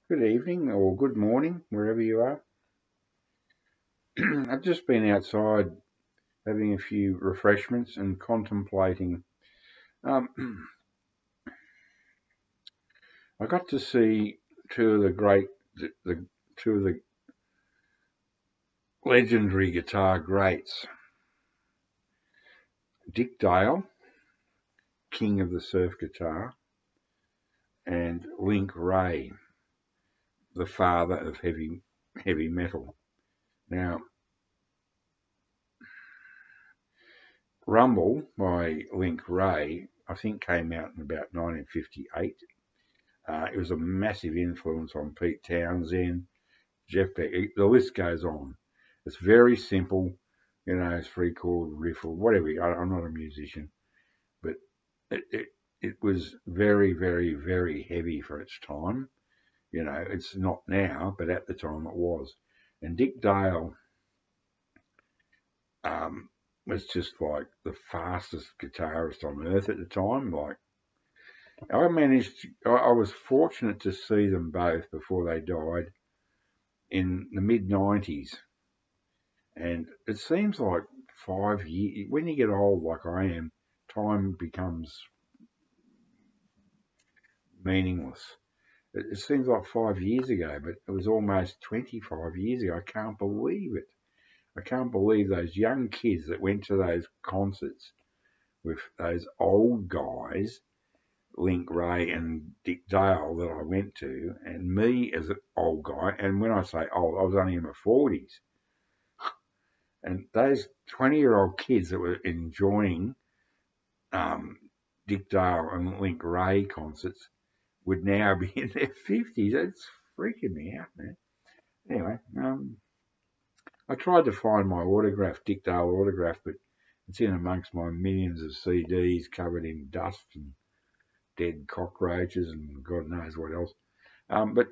Good evening or good morning, wherever you are. I've just been outside having a few refreshments and contemplating. Um, I got to see the two of the legendary guitar greats, Dick Dale, king of the surf guitar, and WRAY, the father of heavy metal. Now, Rumble by WRAY, I think, came out in about 1958. It was a massive influence on Pete Townsend, Jeff Beck. The list goes on. It's very simple, it's three chord riff or whatever. I'm not a musician, but it was very, very, very heavy for its time. It's not now, but at the time it was. And Dick Dale was just like the fastest guitarist on earth at the time. Like I was fortunate to see them both before they died in the mid 90s. And it seems like 5 years, when you get old like I am, time becomes meaningless. It seems like 5 years ago, but it was almost 25 years ago. I can't believe it. I can't believe those young kids that went to those concerts with those old guys, WRAY and Dick Dale, that I went to, and me as an old guy. And when I say old, I was only in my 40s. And those 20-year-old kids that were enjoying Dick Dale and WRAY concerts would now be in their 50s. It's freaking me out, man. Anyway, I tried to find my Dick Dale autograph, but it's in amongst my millions of CDs covered in dust and dead cockroaches and God knows what else. But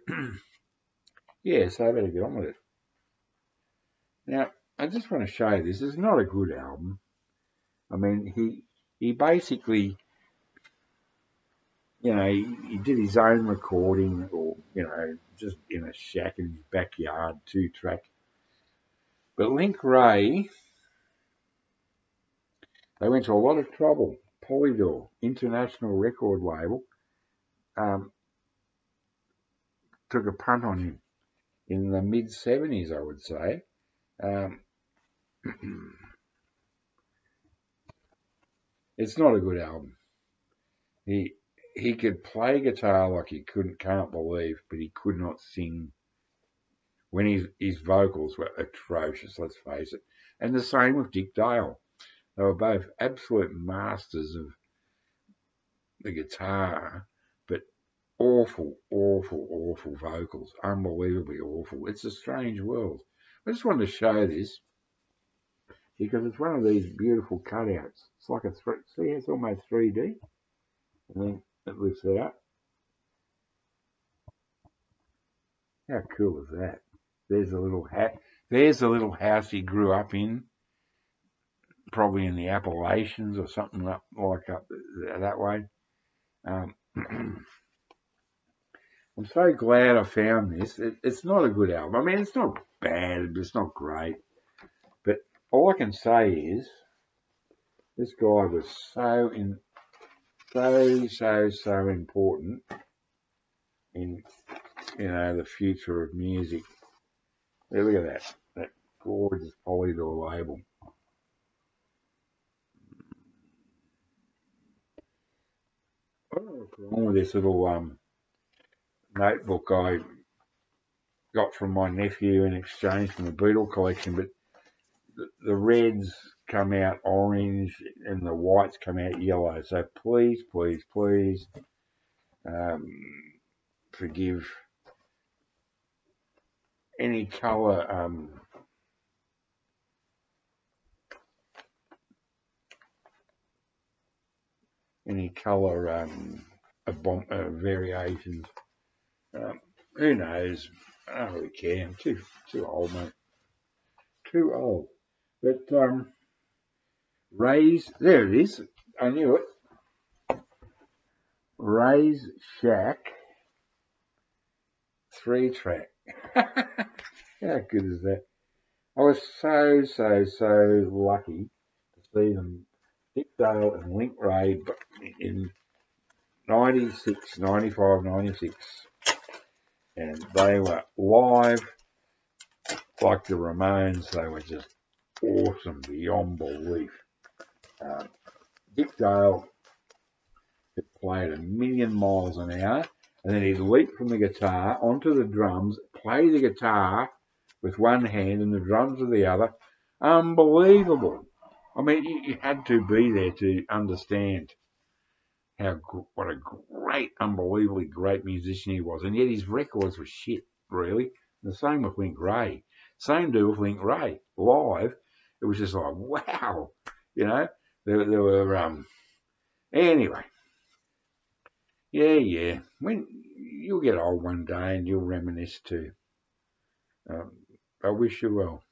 yeah, so I better get on with it. Now, I just want to show you this. It's not a good album. I mean, he basically, he did his own recording, or just in a shack in his backyard, 2-track. But WRAY, they went to a lot of trouble. Polydor, international record label, took a punt on him in the mid 70s, I would say. It's not a good album. He could play guitar like he can't believe, but he could not sing. When his vocals were atrocious, let's face it. And the same with Dick Dale. They were both absolute masters of the guitar, but awful, awful, awful vocals. Unbelievably awful. It's a strange world. I just wanted to show this because it's one of these beautiful cutouts. It's like see, it's almost 3D. And then it lifts it up. How cool is that? There's a little hat. There's the little house he grew up in, probably in the Appalachians or something up that way. I'm so glad I found this. It's not a good album. I mean, it's not bad, but it's not great. But all I can say is this guy was so important in the future of music. Yeah, look at that gorgeous Polydor label. What's wrong with this little notebook I got from my nephew in exchange from the Beatle collection? But the reds come out orange and the whites come out yellow. So please, please, please forgive any colour variations. Who knows? I don't really care. I'm too old, mate. Too old. But Ray's, there it is. I knew it. Ray's Shack 3-track. How good is that? I was so lucky to see them, Dick Dale and Link Ray, in 96, 95, 96. And they were live like the Ramones. They were just awesome beyond belief. Dick Dale played a million miles an hour, and then he'd leap from the guitar onto the drums, play the guitar with one hand and the drums with the other. Unbelievable. I mean, you had to be there to understand what a great, unbelievably great musician he was. And yet his records were shit, really. And the same with Link Ray. Same deal with Link Ray. Live, it was just like, wow. You know, there were, anyway. Yeah. When you'll get old one day and you'll reminisce too. I wish you well.